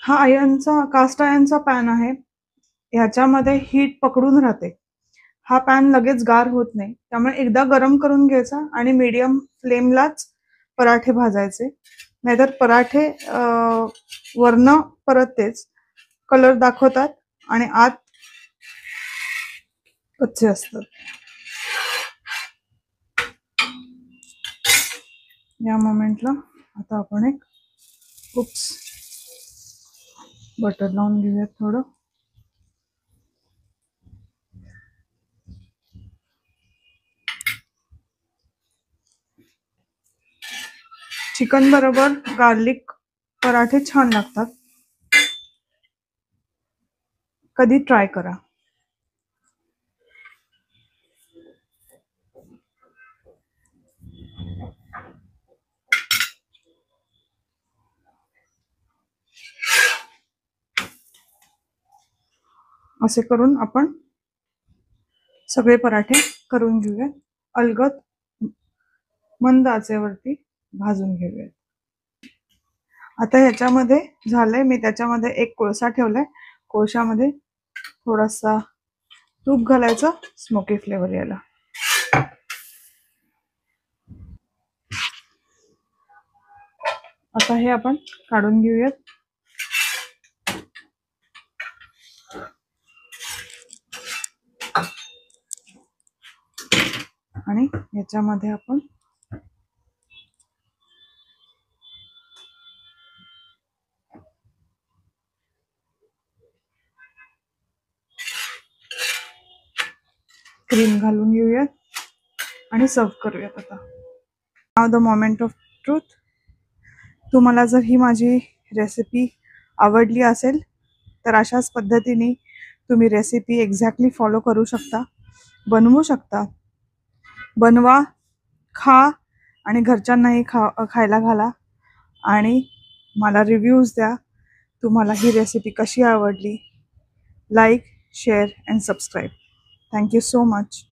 हा caste आयर्नचा pan आहे. ह्याच्यामध्ये हीट पकडून राहते. हा पॅन लगेच गार होत नाही, त्यामुळे एकदा गरम करून घ्यायचा आणि मीडियम फ्लेमलाच पराठे भाजायचे. नाहीतर पराठे वरनं परत तेच कलर दाखवतात आणि आत कच्चे असतात. या मोमेंटला आता आपण एक बटर लावून घेऊयात थोडं. चिकन बरोबर गार्लिक पराठे छान लागतात. कधी ट्राय करा. असे करून आपण सगळे पराठे करून घेऊयात. अलगद मंद आचेवरती भाजून घेऊयात. आता ह्याच्यामध्ये झालंय, मी त्याच्यामध्ये एक कोळसा ठेवलाय. कोळशामध्ये थोडासा तूप घालायचं स्मोकी फ्लेवर यायला. आता हे आपण काढून घेऊयात. आणि याच्यामध्ये आपण क्रीम घालून घेऊयात आणि सर्व करूयात. आता नाव द मोमेंट ऑफ ट्रूथ. तुम्हाला जर ही माझी रेसिपी आवडली असेल तर अशाच पद्धतीने तुम्ही रेसिपी एक्झॅक्टली फॉलो करू शकता, बनवू शकता. बनवा, खा आणि घरच्यांनाही खायला घाला आणि मला रिव्ह्यूज द्या. तुम्हाला ही रेसिपी कशी आवडली. Like, share and subscribe. Thank you so much.